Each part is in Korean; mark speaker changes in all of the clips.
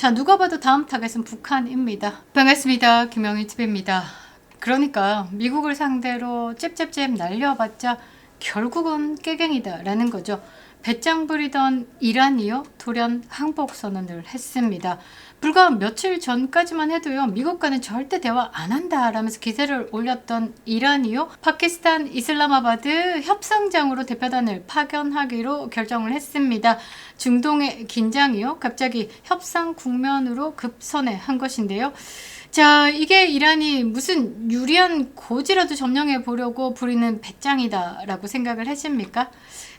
Speaker 1: 자, 누가 봐도 다음 타겟은 북한입니다. 반갑습니다. 김영희TV입니다. 그러니까 미국을 상대로 잽잽잽 날려봤자 결국은 깨갱이다 라는 거죠. 배짱 부리던 이란이요 돌연 항복 선언을 했습니다. 불과 며칠 전까지만 해도요 미국과는 절대 대화 안 한다 라면서 기세를 올렸던 이란이요 파키스탄 이슬라마바드 협상장으로 대표단을 파견하기로 결정을 했습니다. 중동의 긴장이요 갑자기 협상 국면으로 급선회한 것인데요. 자, 이게 이란이 무슨 유리한 고지라도 점령해 보려고 부리는 배짱이다 라고 생각을 하십니까?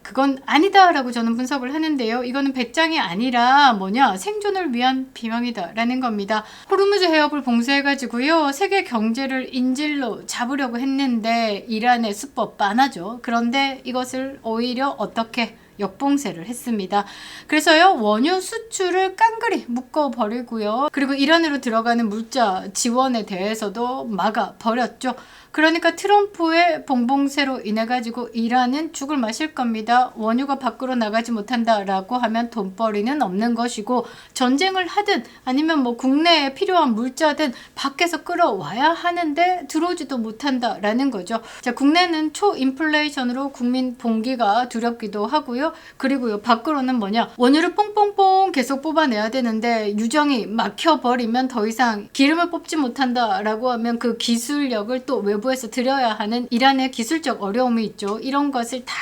Speaker 1: 그건 아니다 라고 저는 분석을 하는데요. 이거는 배짱이 아니라 뭐냐 생존을 위한 비명이다 라는 겁니다. 호르무즈 해협을 봉쇄해가지고요 세계 경제를 인질로 잡으려고 했는데 이란의 수법 빤하죠. 그런데 이것을 오히려 어떻게 역봉쇄를 했습니다. 그래서요 원유 수출을 깡그리 묶어버리고요. 그리고 이란으로 들어가는 물자 지원에 대해서도 막아버렸죠. 그러니까 트럼프의 봉봉쇄로 인해 가지고 이란은 죽을 마실 겁니다. 원유가 밖으로 나가지 못한다라고 하면 돈벌이는 없는 것이고 전쟁을 하든 아니면 뭐 국내에 필요한 물자든 밖에서 끌어와야 하는데 들어오지도 못한다라는 거죠. 자, 국내는 초인플레이션으로 국민 봉기가 두렵기도 하고요. 그리고요 밖으로는 뭐냐 원유를 뽕뽕뽕 계속 뽑아내야 되는데 유정이 막혀버리면 더 이상 기름을 뽑지 못한다라고 하면 그 기술력을 또 외부에서 들여야 하는 이란의 기술적 어려움이 있죠. 이런 것을 다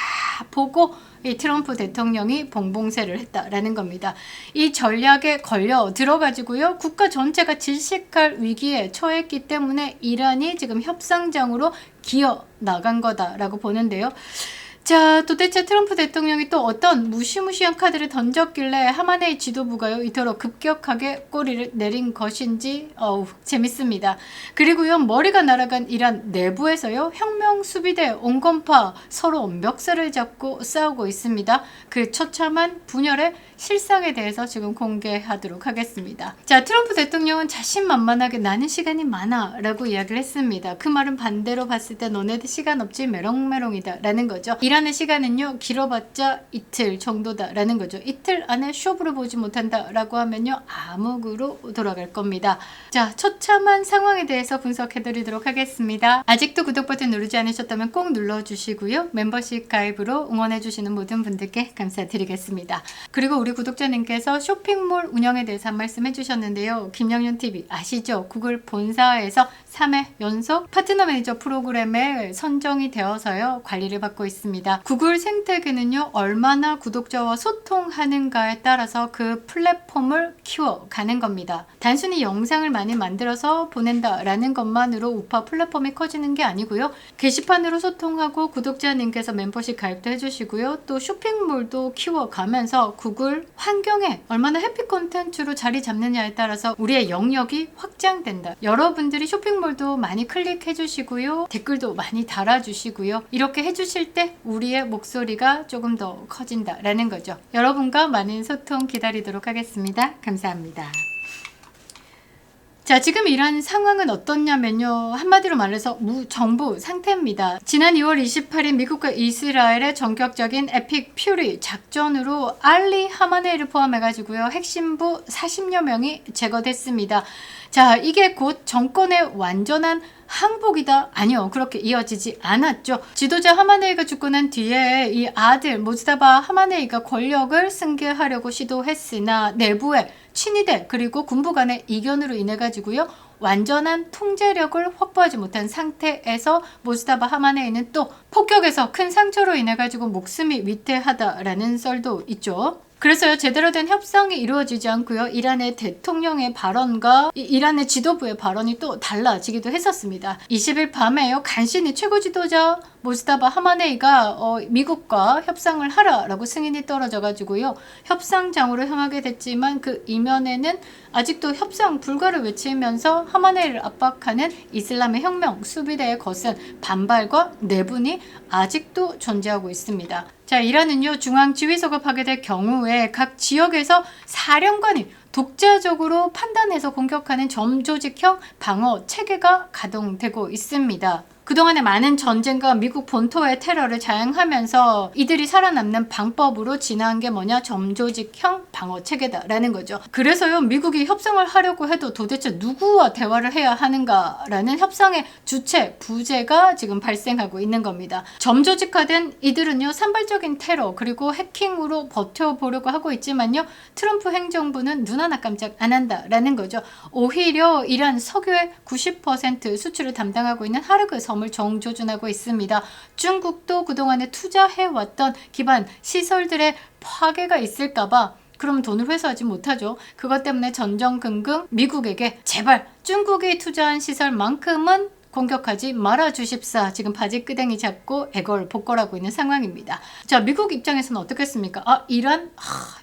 Speaker 1: 보고 이 트럼프 대통령이 봉봉쇄를 했다라는 겁니다. 이 전략에 걸려 들어가지고요 국가 전체가 질식할 위기에 처했기 때문에 이란이 지금 협상장으로 기어 나간 거다라고 보는데요. 자, 도대체 트럼프 대통령이 또 어떤 무시무시한 카드를 던졌길래 하마네이 지도부가요 이토록 급격하게 꼬리를 내린 것인지 재밌습니다. 그리고요 머리가 날아간 이란 내부에서요 혁명 수비대 온건파 서로 멱살을 잡고 싸우고 있습니다. 그 처참한 분열의 실상에 대해서 지금 공개하도록 하겠습니다. 자, 트럼프 대통령은 자신만만하게 나는 시간이 많아 라고 이야기를 했습니다. 그 말은 반대로 봤을 때 너네들 시간 없지 메롱메롱이다 라는 거죠. 이란의 시간은요 길어봤자 이틀 정도다 라는 거죠. 이틀 안에 쇼부를 보지 못한다 라고 하면요 암흑으로 돌아갈 겁니다. 자, 처참한 상황에 대해서 분석해 드리도록 하겠습니다. 아직도 구독 버튼 누르지 않으셨다면 꼭 눌러주시고요 멤버십 가입으로 응원해 주시는 모든 분들께 감사드리겠습니다. 그리고 우리 구독자님께서 쇼핑몰 운영에 대해서 한 말씀 해주셨는데요. 김영윤TV 아시죠? 구글 본사에서 3회 연속 파트너 매니저 프로그램에 선정이 되어서요 관리를 받고 있습니다. 구글 생태계는요 얼마나 구독자와 소통하는가에 따라서 그 플랫폼을 키워가는 겁니다. 단순히 영상을 많이 만들어서 보낸다라는 것만으로 우파 플랫폼이 커지는 게 아니고요. 게시판으로 소통하고 구독자님께서 멤버십 가입도 해주시고요. 또 쇼핑몰도 키워가면서 구글 환경에 얼마나 해피 콘텐츠로 자리 잡느냐에 따라서 우리의 영역이 확장된다. 여러분들이 쇼핑몰도 많이 클릭해 주시고요. 댓글도 많이 달아주시고요. 이렇게 해주실 때 우리의 목소리가 조금 더 커진다라는 거죠. 여러분과 많은 소통 기다리도록 하겠습니다. 감사합니다. 자, 지금 이란 상황은 어떻냐면요. 한마디로 말해서 무정부 상태입니다. 지난 2월 28일 미국과 이스라엘의 전격적인 에픽 퓨리 작전으로 알리 하마네이를 포함해가지고요. 핵심부 40여 명이 제거됐습니다. 자, 이게 곧 정권의 완전한 항복이다? 아니요. 그렇게 이어지지 않았죠. 지도자 하마네이가 죽고 난 뒤에 이 아들 모즈다바 하마네이가 권력을 승계하려고 시도했으나 내부에 친위대 그리고 군부 간의 이견으로 인해 가지고요. 완전한 통제력을 확보하지 못한 상태에서 모즈다바 하마네이는 또 폭격에서 큰 상처로 인해 가지고 목숨이 위태하다라는 썰도 있죠. 그래서요 제대로 된 협상이 이루어지지 않고요 이란의 대통령의 발언과 이란의 지도부의 발언이 또 달라지기도 했었습니다. 20일 밤에요 간신히 최고 지도자 모즈다바 하마네이가 미국과 협상을 하라라고 승인이 떨어져 가지고요 협상장으로 향하게 됐지만 그 이면에는 아직도 협상 불가를 외치면서 하마네이를 압박하는 이슬람의 혁명 수비대의 거센 반발과 내분이 아직도 존재하고 있습니다. 자, 이란은요 중앙지휘소가 파괴될 경우에 각 지역에서 사령관이 독자적으로 판단해서 공격하는 점조직형 방어 체계가 가동되고 있습니다. 그동안의 많은 전쟁과 미국 본토의 테러를 자행하면서 이들이 살아남는 방법으로 진화한 게 뭐냐? 점조직형 방어 체계다라는 거죠. 그래서요, 미국이 협상을 하려고 해도 도대체 누구와 대화를 해야 하는가라는 협상의 주체, 부재가 지금 발생하고 있는 겁니다. 점조직화된 이들은요, 산발적인 테러 그리고 해킹으로 버텨보려고 하고 있지만요, 트럼프 행정부는 눈 하나 깜짝 안 한다라는 거죠. 오히려 이란 석유의 90% 수출을 담당하고 있는 하르그 섬을 정조준하고 있습니다. 중국도 그동안에 투자해왔던 기반 시설들의 파괴가 있을까봐 그럼 돈을 회수하지 못하죠. 그것 때문에 전전긍긍 미국에게 제발 중국이 투자한 시설만큼은 공격하지 말아 주십사. 지금 바지끄댕이 잡고 애걸복걸하고 있는 상황입니다. 자, 미국 입장에서는 어떻겠습니까? 이란?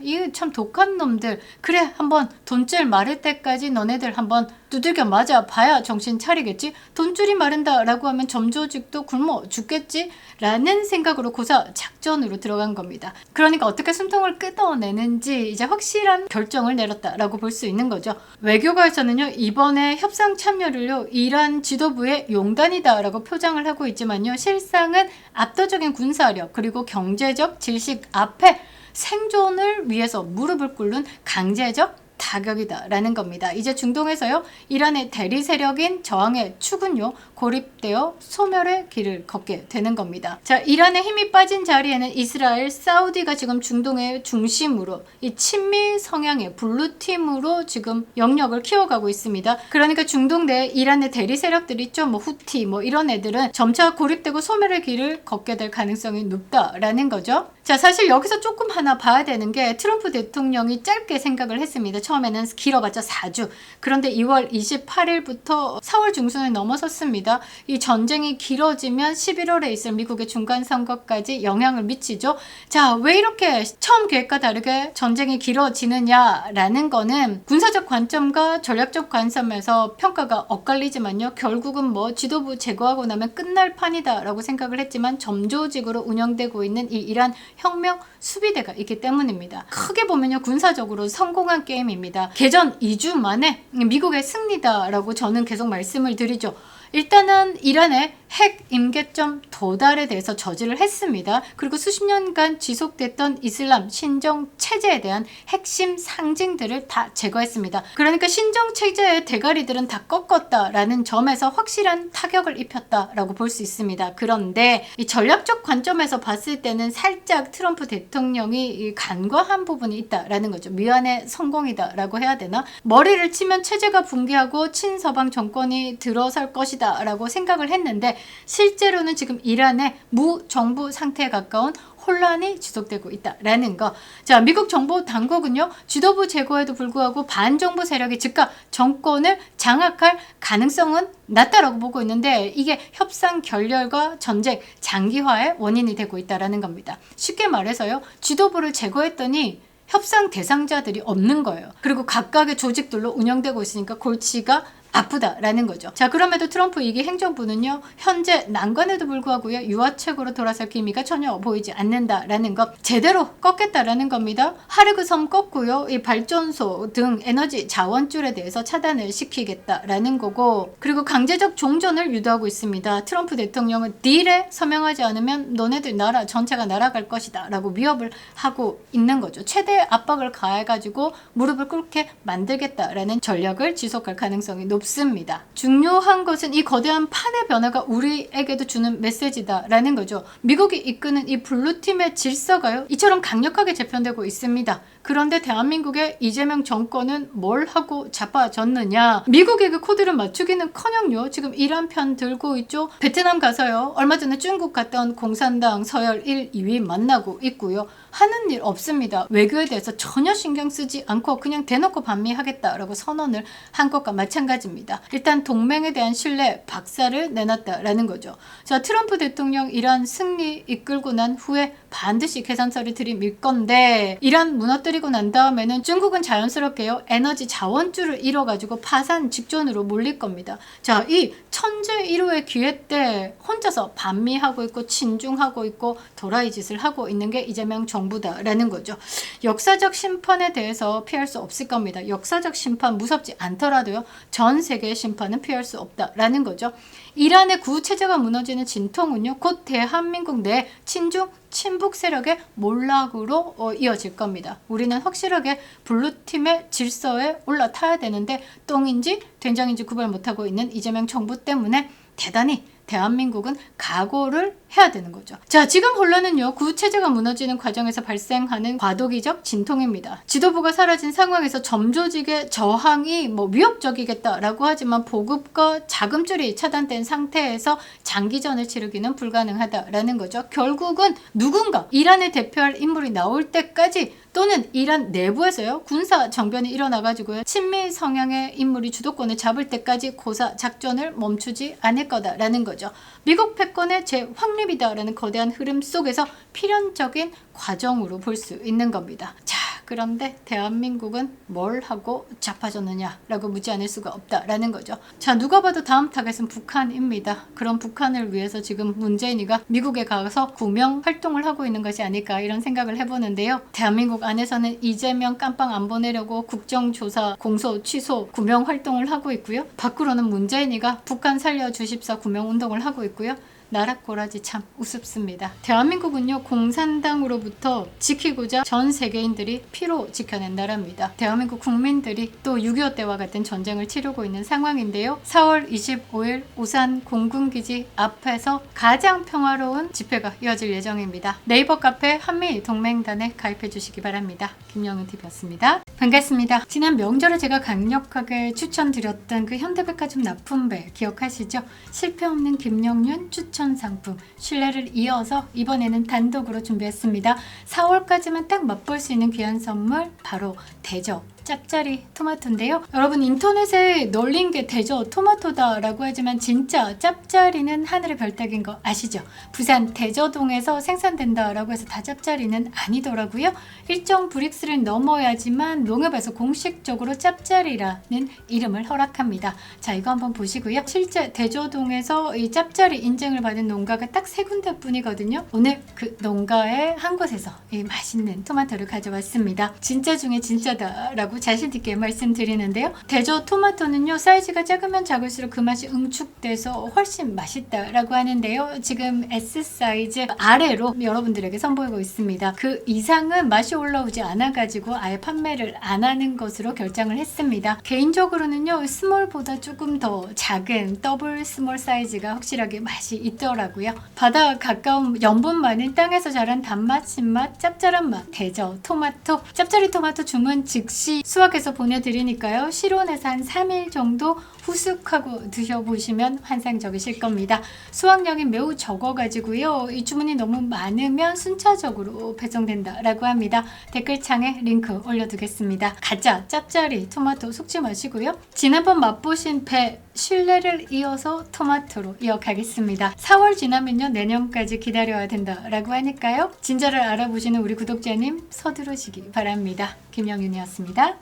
Speaker 1: 이거 참 독한 놈들. 그래, 한번 돈줄 마를 때까지 너네들 한번 두들겨 맞아 봐야 정신 차리겠지? 돈줄이 마른다 라고 하면 점조직도 굶어 죽겠지? 라는 생각으로 고사 작전으로 들어간 겁니다. 그러니까 어떻게 숨통을 끄덕내는지 이제 확실한 결정을 내렸다라고 볼 수 있는 거죠. 외교가에서는요, 이번에 협상 참여를요, 이란 지도부의 용단이다라고 표장을 하고 있지만요, 실상은 압도적인 군사력 그리고 경제적 질식 앞에 생존을 위해서 무릎을 꿇는 강제적 타격이다라는 겁니다. 이제 중동에서요, 이란의 대리 세력인 저항의 축은요, 고립되어 소멸의 길을 걷게 되는 겁니다. 자, 이란의 힘이 빠진 자리에는 이스라엘, 사우디가 지금 중동의 중심으로 이 친미 성향의 블루팀으로 지금 영역을 키워가고 있습니다. 그러니까 중동 내 이란의 대리 세력들 있죠, 뭐 후티 뭐 이런 애들은 점차 고립되고 소멸의 길을 걷게 될 가능성이 높다라는 거죠. 자, 사실 여기서 조금 하나 봐야 되는 게 트럼프 대통령이 짧게 생각을 했습니다. 처음에는 길어봤자 4주. 그런데 2월 28일부터 4월 중순을 넘어섰습니다. 이 전쟁이 길어지면 11월에 있을 미국의 중간선거까지 영향을 미치죠. 자, 왜 이렇게 처음 계획과 다르게 전쟁이 길어지느냐라는 거는 군사적 관점과 전략적 관점에서 평가가 엇갈리지만요, 결국은 뭐 지도부 제거하고 나면 끝날 판이다라고 생각을 했지만 점조직으로 운영되고 있는 이 이란 혁명 수비대가 있기 때문입니다. 크게 보면요, 군사적으로 성공한 게임입니다. 개전 2주 만에 미국의 승리다라고 저는 계속 말씀을 드리죠. 일단은 이란의 핵 임계점 도달에 대해서 저지를 했습니다. 그리고 수십 년간 지속됐던 이슬람 신정 체제에 대한 핵심 상징들을 다 제거했습니다. 그러니까 신정 체제의 대가리들은 다 꺾었다라는 점에서 확실한 타격을 입혔다라고 볼 수 있습니다. 그런데 이 전략적 관점에서 봤을 때는 살짝 트럼프 대통령이 간과한 부분이 있다라는 거죠. 미완의 성공이다라고 해야 되나? 머리를 치면 체제가 붕괴하고 친서방 정권이 들어설 것이다 라고 생각을 했는데, 실제로는 지금 이란의 무정부 상태에 가까운 혼란이 지속되고 있다라는 거. 자, 미국 정보 당국은요, 지도부 제거에도 불구하고 반정부 세력이 즉각 정권을 장악할 가능성은 낮다라고 보고 있는데, 이게 협상 결렬과 전쟁 장기화의 원인이 되고 있다라는 겁니다. 쉽게 말해서요, 지도부를 제거했더니 협상 대상자들이 없는 거예요. 그리고 각각의 조직들로 운영되고 있으니까 골치가 아프다라는 거죠. 자, 그럼에도 트럼프 2기 행정부는요, 현재 난관에도 불구하고요, 유화책으로 돌아설 기미가 전혀 보이지 않는다라는 것, 제대로 꺾겠다라는 겁니다. 하르그 섬 꺾고요, 이 발전소 등 에너지 자원줄에 대해서 차단을 시키겠다라는 거고, 그리고 강제적 종전을 유도하고 있습니다. 트럼프 대통령은 딜에 서명하지 않으면 너네들 나라 전체가 날아갈 것이다 라고 위협을 하고 있는 거죠. 최대 압박을 가해가지고 무릎을 꿇게 만들겠다라는 전략을 지속할 가능성이 높습니다. 중요한 것은 이 거대한 판의 변화가 우리에게도 주는 메시지다라는 거죠. 미국이 이끄는 이 블루팀의 질서가요, 이처럼 강력하게 재편되고 있습니다. 그런데 대한민국의 이재명 정권은 뭘 하고 자빠졌느냐? 미국에게 코드를 맞추기는커녕요, 지금 이란 편 들고 있죠. 베트남 가서요, 얼마 전에 중국 갔던 공산당 서열 1, 2위 만나고 있고요. 하는 일 없습니다. 외교에 대해서 전혀 신경 쓰지 않고 그냥 대놓고 반미하겠다라고 선언을 한 것과 마찬가지입니다. 일단 동맹에 대한 신뢰 박살을 내놨다라는 거죠. 자, 트럼프 대통령 이란 승리 이끌고 난 후에 반드시 계산서를 들이밀 건데 이란 무너뜨리고 난 다음에는 중국은 자연스럽게요 에너지 자원줄을 잃어가지고 파산 직전으로 몰릴 겁니다. 자, 이 천재 1호의 기회 때 혼자서 반미하고 있고 친중하고 있고 도라이 짓을 하고 있는 게 이재명 정부다라는 거죠. 역사적 심판에 대해서 피할 수 없을 겁니다. 역사적 심판 무섭지 않더라도요 전 세계의 심판은 피할 수 없다라는 거죠. 이란의 구체제가 무너지는 진통은요 곧 대한민국 내 친중 친북 세력의 몰락으로 이어질 겁니다. 우리는 확실하게 블루팀의 질서에 올라타야 되는데 똥인지 된장인지 구별 못하고 있는 이재명 정부 때문에 대단히 대한민국은 각오를 해야 되는 거죠. 자, 지금 혼란은요 구체제가 무너지는 과정에서 발생하는 과도기적 진통입니다. 지도부가 사라진 상황에서 점조직의 저항이 위협적이겠다라고 하지만 보급과 자금줄이 차단된 상태에서 장기전을 치르기는 불가능하다라는 거죠. 결국은 누군가 이란을 대표할 인물이 나올 때까지 또는 이란 내부에서요 군사 정변이 일어나가지고요 친미 성향의 인물이 주도권을 잡을 때까지 고사 작전을 멈추지 않을 거다라는 거죠. 미국 패권의 재확립이다라는 거대한 흐름 속에서 필연적인 과정으로 볼 수 있는 겁니다. 자, 그런데 대한민국은 뭘 하고 자빠졌느냐라고 묻지 않을 수가 없다라는 거죠. 자, 누가 봐도 다음 타겟은 북한입니다. 그런 북한을 위해서 지금 문재인이가 미국에 가서 구명 활동을 하고 있는 것이 아닐까 이런 생각을 해보는데요. 대한민국 안에서는 이재명 깜빵 안 보내려고 국정조사 공소 취소 구명 활동을 하고 있고요. 밖으로는 문재인이가 북한 살려주십사 구명 운동을 하고 있고요. 나락고라지 참 우습습니다. 대한민국은요 공산당으로부터 지키고자 전 세계인들이 피로 지켜낸 나라입니다. 대한민국 국민들이 또 6.25 때와 같은 전쟁을 치르고 있는 상황인데요. 4월 25일 오산 공군기지 앞에서 가장 평화로운 집회가 이어질 예정입니다. 네이버 카페 한미동맹단에 가입해 주시기 바랍니다. 김영은TV였습니다. 반갑습니다. 지난 명절에 제가 강력하게 추천드렸던 그 현대백화점 납품배 기억하시죠? 실패 없는 김영윤 추천 상품 신뢰를 이어서 이번에는 단독으로 준비했습니다. 4월까지만 딱 맛볼 수 있는 귀한 선물 바로 대저 짭짜리 토마토인데요. 여러분 인터넷에 널린 게 대저 토마토다라고 하지만 진짜 짭짜리는 하늘의 별따기인 거 아시죠? 부산 대저동에서 생산된다라고 해서 다 짭짜리는 아니더라고요. 일정 브릭스를 넘어야지만 농협에서 공식적으로 짭짜리라는 이름을 허락합니다. 자, 이거 한번 보시고요. 실제 대저동에서 이 짭짜리 인증을 받은 농가가 딱 3군데 뿐이거든요. 오늘 그 농가의 한 곳에서 이 맛있는 토마토를 가져왔습니다. 진짜 중에 진짜다라고 자신있게 말씀드리는데요. 대저 토마토는요 사이즈가 작으면 작을수록 그 맛이 응축돼서 훨씬 맛있다라고 하는데요. 지금 S 사이즈 아래로 여러분들에게 선보이고 있습니다. 그 이상은 맛이 올라오지 않아가지고 아예 판매를 안 하는 것으로 결정을 했습니다. 개인적으로는요 스몰보다 조금 더 작은 더블 스몰 사이즈가 확실하게 맛이 있더라고요. 바다 가까운 염분 많은 땅에서 자란 단맛, 신맛, 짭짤한 맛 대저 토마토 짭짜리 토마토 주문 즉시 수확해서 보내드리니까요. 실온에서 한 3일 정도 후숙하고 드셔보시면 환상적이실 겁니다. 수확량이 매우 적어가지고요. 이 주문이 너무 많으면 순차적으로 배송된다라고 합니다. 댓글창에 링크 올려두겠습니다. 가짜 짭짜리 토마토 속지 마시고요. 지난번 맛보신 배 신뢰를 이어서 토마토로 이어가겠습니다. 4월 지나면요 내년까지 기다려야 된다라고 하니까요. 진짜를 알아보시는 우리 구독자님 서두르시기 바랍니다. 김영윤이었습니다.